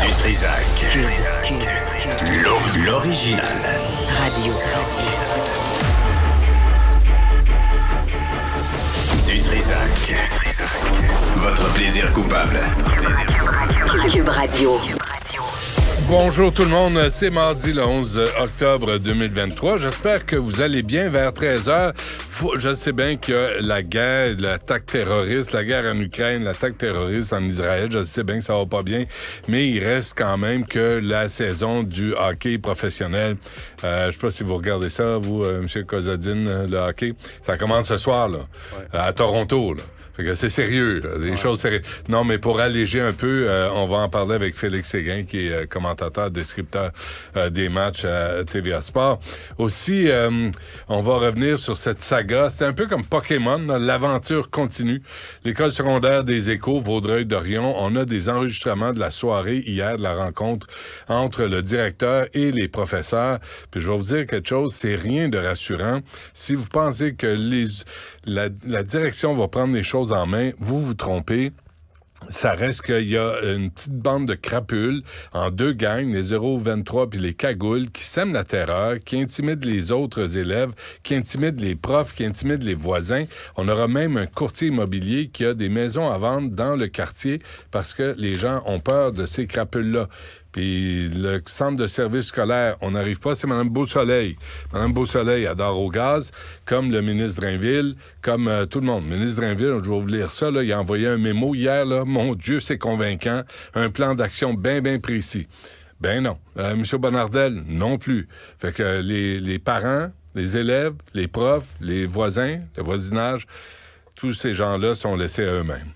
Du Trizac. L'original. Radio. Du Trizac. Votre plaisir coupable. Cube Radio. Bonjour tout le monde, c'est mardi le 11 octobre 2023. J'espère que vous allez bien vers 13h. Je sais bien que la guerre, l'attaque terroriste, la guerre en Ukraine, l'attaque terroriste en Israël, je sais bien que ça va pas bien, mais il reste quand même que la saison du hockey professionnel. Je sais pas si vous regardez ça, vous, M. Kozadine, le hockey. Ça commence ce soir, là, à Toronto, là. Fait que c'est sérieux, là, des choses sérieuses. Non, mais pour alléger un peu, on va en parler avec Félix Séguin, qui est commentateur, descripteur des matchs à TVA Sport. Aussi, on va revenir sur cette saga. C'est un peu comme Pokémon, là, l'aventure continue. L'école secondaire des Échos, Vaudreuil-Dorion, on a des enregistrements de la soirée hier, de la rencontre entre le directeur et les professeurs. Puis je vais vous dire quelque chose, c'est rien de rassurant. Si vous pensez que la direction va prendre les choses en main, vous vous trompez. Ça reste qu'il y a une petite bande de crapules en deux gangs, les 023 puis les cagoules, qui sèment la terreur, qui intimident les autres élèves, qui intimident les profs, qui intimident les voisins. On aura même un courtier immobilier qui a des maisons à vendre dans le quartier parce que les gens ont peur de ces crapules-là. Puis le centre de service scolaire, on n'arrive pas, c'est Mme Beausoleil. Mme Beausoleil adore au gaz, comme le ministre Drainville, comme tout le monde. Le ministre Drainville, je vais vous lire ça, là, il a envoyé un mémo hier, là, mon Dieu, c'est convaincant, un plan d'action bien précis. Ben non. M. Bonnardel, non plus. Fait que les parents, les élèves, les profs, les voisins, le voisinage, tous ces gens-là sont laissés à eux-mêmes.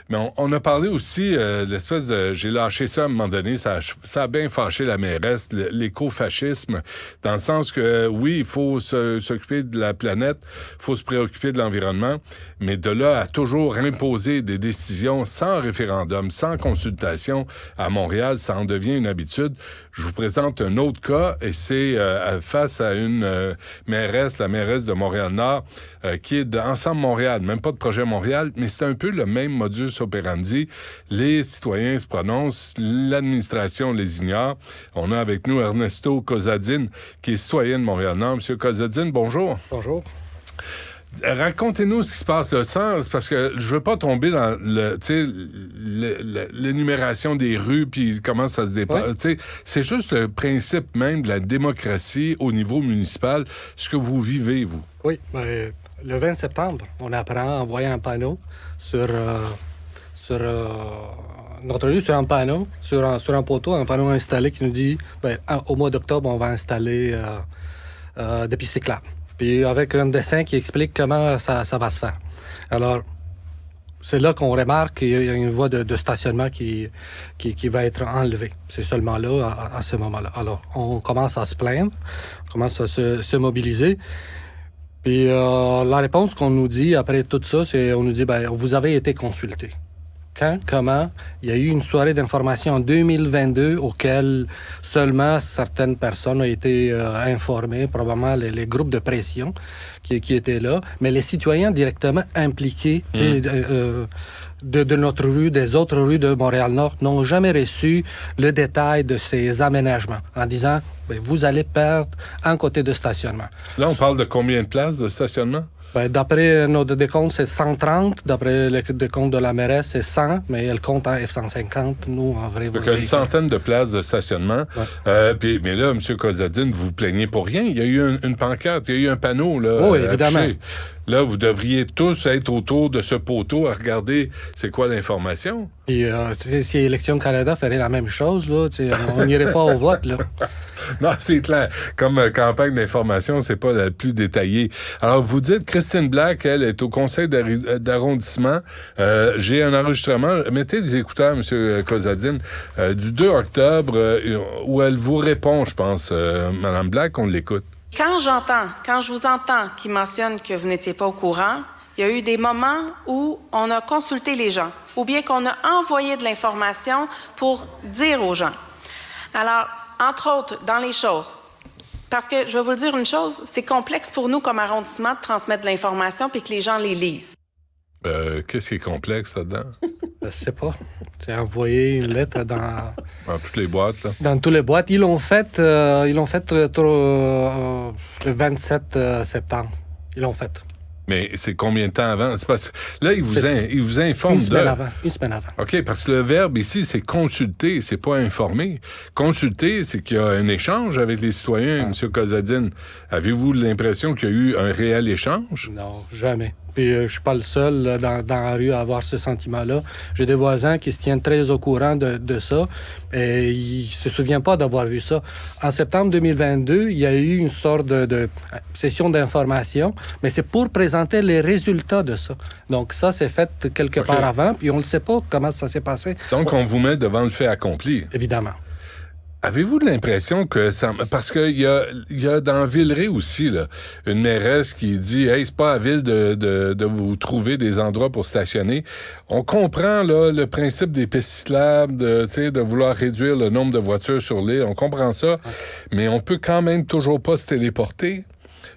Mais on a parlé aussi de l'espèce de... J'ai lâché ça à un moment donné, ça a bien fâché la mairesse, l'écofascisme, dans le sens que, oui, il faut s'occuper de la planète, il faut se préoccuper de l'environnement, mais de là à toujours imposer des décisions sans référendum, sans consultation à Montréal, ça en devient une habitude. Je vous présente un autre cas, et c'est face à une mairesse, la mairesse de Montréal-Nord, qui est d'Ensemble Montréal, même pas de Projet Montréal, mais c'est un peu le même modus operandi. Les citoyens se prononcent, l'administration les ignore. On a avec nous Ernesto Kozadine, qui est citoyen de Montréal-Nord. Monsieur Kozadine, bonjour. Bonjour. Racontez-nous ce qui se passe là, parce que je veux pas tomber dans l'énumération des rues puis comment ça se dépasse. Oui. C'est juste le principe même de la démocratie au niveau municipal, ce que vous vivez, vous. Oui, le 20 septembre, on apprend en voyant un panneau sur notre rue, sur un panneau, sur un poteau, un panneau installé qui nous dit au mois d'octobre, on va installer des pistes cyclables. Puis avec un dessin qui explique comment ça va se faire. Alors, c'est là qu'on remarque qu'il y a une voie de stationnement qui va être enlevée. C'est seulement là, à ce moment-là. Alors, on commence à se plaindre, on commence à se mobiliser. Puis la réponse qu'on nous dit après tout ça, c'est on nous dit, vous avez été consulté. Quand, comment, il y a eu une soirée d'information en 2022 auquel seulement certaines personnes ont été informées, probablement les groupes de pression qui étaient là, mais les citoyens directement impliqués de notre rue, des autres rues de Montréal-Nord, n'ont jamais reçu le détail de ces aménagements en disant vous allez perdre un côté de stationnement. Là, on parle de combien de places de stationnement? D'après notre décompte, c'est 130. D'après le décompte de la mairesse, c'est 100, mais elle compte en F-150. Nous, en vrai... Donc, une centaine de places de stationnement. Ouais. Mais là, M. Kozadine, vous vous plaignez pour rien. Il y a eu une pancarte, il y a eu un panneau là, oui, évidemment. Affiché. Là, vous devriez tous être autour de ce poteau à regarder c'est quoi l'information. Et si Élections Canada ferait la même chose, là, on n'irait pas au vote. Là. Non, c'est clair. Comme campagne d'information, c'est pas la plus détaillée. Alors, vous dites, Christine Black, elle est au conseil d'arrondissement. J'ai un enregistrement. Mettez les écouteurs, M. Kozadine, du 2 octobre, où elle vous répond, je pense. Mme Black, on l'écoute. Quand je vous entends qui mentionne que vous n'étiez pas au courant, il y a eu des moments où on a consulté les gens, ou bien qu'on a envoyé de l'information pour dire aux gens. Alors, entre autres, dans les choses, parce que je vais vous le dire une chose, c'est complexe pour nous comme arrondissement de transmettre de l'information puis que les gens les lisent. Qu'est-ce qui est complexe là-dedans? Je sais pas. C'est envoyé une lettre Dans toutes les boîtes, là. dans toutes les boîtes. Ils l'ont fait le 27 septembre. Ils l'ont fait. Mais c'est combien de temps avant? C'est parce que là, il vous informe Une semaine avant. OK, parce que le verbe ici, c'est consulter, c'est pas informer. Consulter, c'est qu'il y a un échange avec les citoyens, M. Kozadine. Avez-vous l'impression qu'il y a eu un réel échange? Non, jamais. Puis je suis pas le seul dans la rue à avoir ce sentiment-là. J'ai des voisins qui se tiennent très au courant de ça et ils se souviennent pas d'avoir vu ça. En septembre 2022, il y a eu une sorte de session d'information, mais c'est pour présenter les résultats de ça. Donc ça, c'est fait quelque part avant, puis on ne sait pas comment ça s'est passé. Donc, on vous met devant le fait accompli. Évidemment. Avez-vous l'impression que ça... Parce qu'il y a dans Villeray aussi, là, une mairesse qui dit « Hey, c'est pas à Ville de vous trouver des endroits pour stationner. » On comprend là, le principe des pistes cyclables, de vouloir réduire le nombre de voitures sur l'île. On comprend ça, mais on peut quand même toujours pas se téléporter.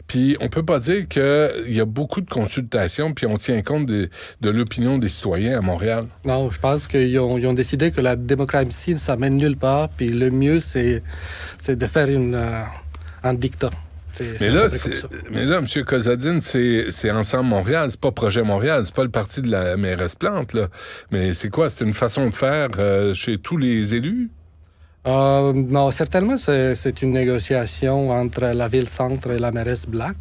Puis on peut pas dire qu'il y a beaucoup de consultations, puis on tient compte de l'opinion des citoyens à Montréal. Non, je pense qu'ils ont décidé que la démocratie, ça mène nulle part, puis le mieux, c'est de faire un dictat. Mais là, M. Kozadine, c'est Ensemble Montréal, c'est pas Projet Montréal, c'est pas le parti de la mairesse Plante, là. Mais c'est quoi? C'est une façon de faire chez tous les élus? Non, certainement, c'est une négociation entre la Ville-Centre et la mairesse Black.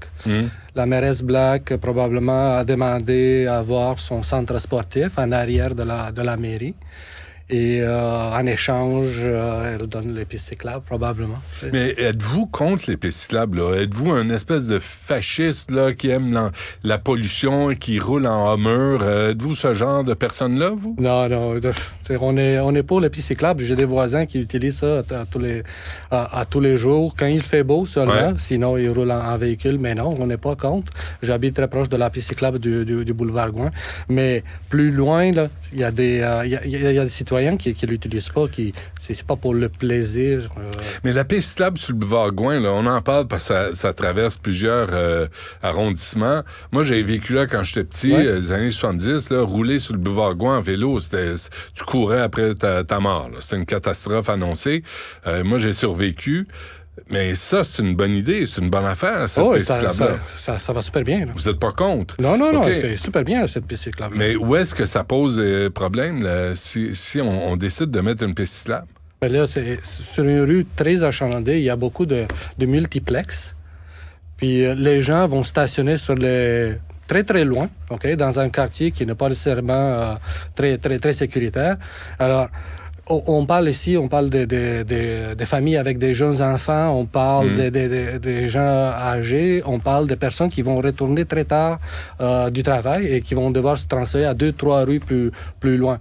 La mairesse Black, probablement, a demandé à avoir son centre sportif en arrière de la mairie. Et en échange, elle donne les pistes cyclables, probablement. Mais êtes-vous contre les pistes cyclables, là? Êtes-vous un espèce de fasciste là, qui aime la pollution et qui roule en Hummer? Êtes-vous ce genre de personne-là, vous? Non. On est pour les pistes cyclables. J'ai des voisins qui utilisent ça à tous les jours. Quand il fait beau seulement, sinon ils roulent en véhicule. Mais non, on n'est pas contre. J'habite très proche de la piste cyclable du boulevard Gouin. Mais plus loin, là, il y a des citoyens qui ne l'utilisent pas, c'est pas pour le plaisir. Mais la piste cyclable sur le boulevard Gouin, là, on en parle parce que ça traverse plusieurs arrondissements. Moi, j'ai vécu là quand j'étais petit, les années 70, là, rouler sur le boulevard Gouin en vélo, tu courais après ta mort. Là. C'était une catastrophe annoncée. Moi, j'ai survécu. Mais ça, c'est une bonne idée, c'est une bonne affaire, cette piste cyclable-là. Ça va super bien. Là. Vous n'êtes pas contre? Non, c'est super bien, cette piste cyclable. Mais où est-ce que ça pose problème là, si on décide de mettre une piste cyclable? Mais là, c'est sur une rue très achalandée, il y a beaucoup de multiplex. Puis les gens vont stationner sur les... très, très loin, dans un quartier qui n'est pas nécessairement très, très, très sécuritaire. Alors... On parle des familles avec des jeunes enfants, on parle des gens âgés, on parle des personnes qui vont retourner très tard du travail et qui vont devoir se transférer à 2-3 rues plus loin.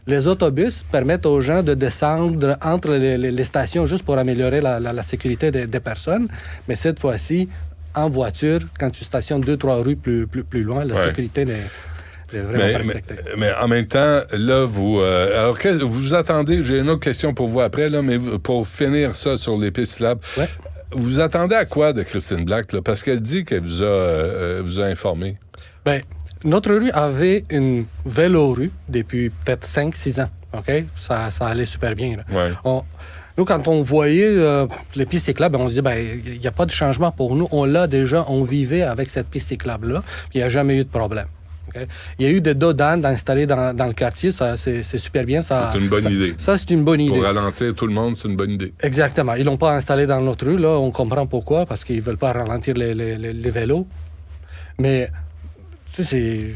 Les autobus permettent aux gens de descendre entre les stations juste pour améliorer la sécurité des personnes, mais cette fois-ci, en voiture, quand tu stationnes 2-3 rues plus loin, la sécurité n'est... Mais en même temps, là, alors, vous attendez, j'ai une autre question pour vous après, là, mais pour finir ça sur les pistes cyclables, vous attendez à quoi de Christine Black, là? Parce qu'elle dit qu'elle vous a informé. Bien, notre rue avait une vélo-rue depuis peut-être 5-6 ans, Ça allait super bien, là. Nous, quand on voyait les pistes cyclables, on se dit, il n'y a pas de changement pour nous. On l'a déjà, on vivait avec cette piste cyclable-là, puis il n'y a jamais eu de problème. Il y a eu des dodanes installés dans le quartier, ça, c'est super bien. C'est une bonne idée. Ça, c'est une bonne idée. Pour ralentir tout le monde, c'est une bonne idée. Exactement. Ils ne l'ont pas installé dans notre rue, là. On comprend pourquoi, parce qu'ils ne veulent pas ralentir les vélos. Mais, c'est...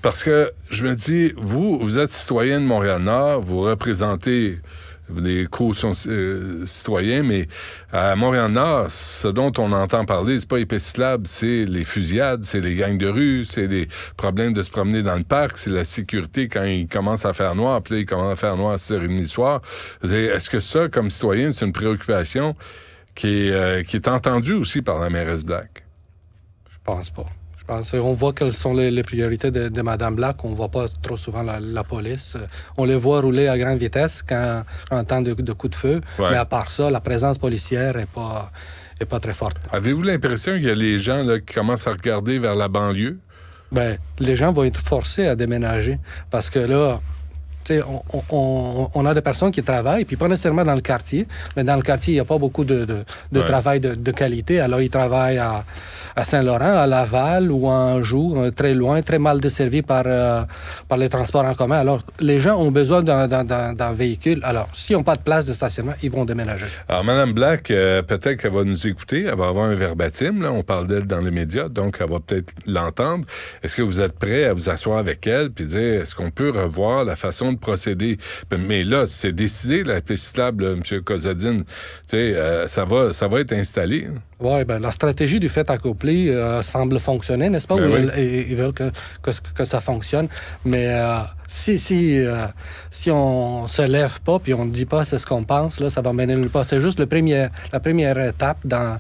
Parce que, je me dis, vous êtes citoyen de Montréal-Nord, vous représentez des co-citoyens, mais à Montréal-Nord, ce dont on entend parler, c'est pas les pistes cyclables, c'est les fusillades, c'est les gangs de rue, c'est les problèmes de se promener dans le parc, c'est la sécurité quand il commence à faire noir, puis là, il commence à faire noir à 6h30 du soir. Est-ce que ça, comme citoyen, c'est une préoccupation qui est entendue aussi par la mairesse Black? Je pense pas. On voit quelles sont les priorités de Mme Black. On ne voit pas trop souvent la police. On les voit rouler à grande vitesse quand en temps de coups de feu. Mais à part ça, la présence policière n'est pas très forte. Avez-vous l'impression qu'il y a les gens là, qui commencent à regarder vers la banlieue? Les gens vont être forcés à déménager parce que là, on a des personnes qui travaillent, puis pas nécessairement dans le quartier, mais dans le quartier, il n'y a pas beaucoup de travail de qualité. Alors, ils travaillent à Saint-Laurent, à Laval ou à Anjou, très loin, très mal desservis par les transports en commun. Alors, les gens ont besoin d'un véhicule. Alors, s'ils n'ont pas de place de stationnement, ils vont déménager. Alors, Mme Black, peut-être qu'elle va nous écouter, elle va avoir un verbatim, là, on parle d'elle dans les médias, donc elle va peut-être l'entendre. Est-ce que vous êtes prêt à vous asseoir avec elle puis dire, est-ce qu'on peut revoir la façon de procéder? Mais là, c'est décidé, la piste cyclable, M. Kozadine, ça va être installé. Oui, la stratégie du fait accompli semble fonctionner, n'est-ce pas? Ils veulent que ça fonctionne. Mais si on se lève pas puis on ne dit pas c'est ce qu'on pense, là, ça va mener nulle part. C'est juste la première étape dans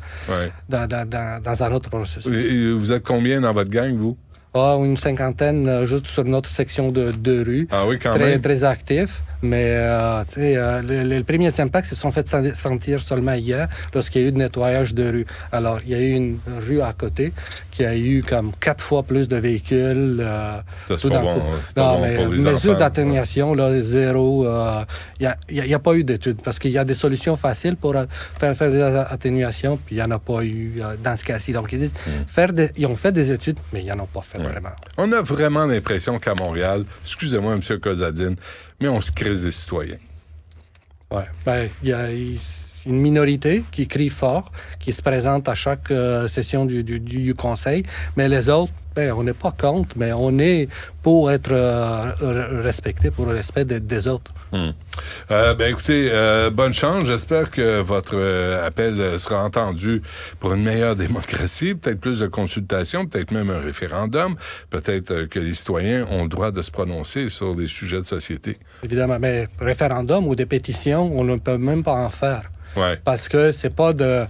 un autre processus. Et vous êtes combien dans votre gang, vous? Une cinquantaine juste sur notre section de rue. Ah oui, quand même. Très actif. Mais les premiers impacts se sont fait sentir seulement hier lorsqu'il y a eu de nettoyage de rue. Alors, il y a eu une rue à côté qui a eu comme 4 fois plus de véhicules. C'est pas bon. C'est pas bon pour les mesures enfants. d'atténuation, là, zéro. Il n'y a pas eu d'études parce qu'il y a des solutions faciles pour faire des atténuations, puis il n'y en a pas eu dans ce cas-ci. Donc, ils disent, ils ont fait des études, mais ils n'en ont pas fait vraiment. On a vraiment l'impression qu'à Montréal, excusez-moi, M. Kozadine, mais on se crise des citoyens. Oui. Il y a une minorité qui crie fort, qui se présente à chaque session du conseil, mais les autres, on n'est pas contre, mais on est pour être respecté, pour le respect des autres. Écoutez, bonne chance. J'espère que votre appel sera entendu pour une meilleure démocratie, peut-être plus de consultations, peut-être même un référendum. Peut-être que les citoyens ont le droit de se prononcer sur des sujets de société. Évidemment, mais référendum ou des pétitions, on ne peut même pas en faire. Ouais. Parce que c'est pas de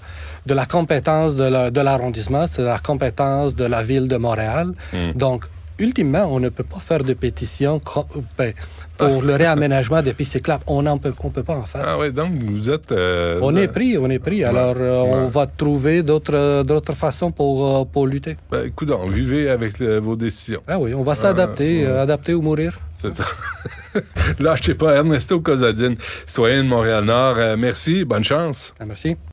la compétence de l'arrondissement, c'est de la compétence de la ville de Montréal. Donc, ultimement, on ne peut pas faire de pétition pour le réaménagement des pistes cyclables. On peut pas en faire. Ah oui, donc vous êtes... On est pris. Alors, on va trouver d'autres façons pour lutter. Écoute, vivez avec vos décisions. Ah oui, on va s'adapter, adapter ou mourir. C'est ça. Lâchez pas, Ernesto Kozadine, citoyen de Montréal-Nord. Merci, bonne chance. Merci.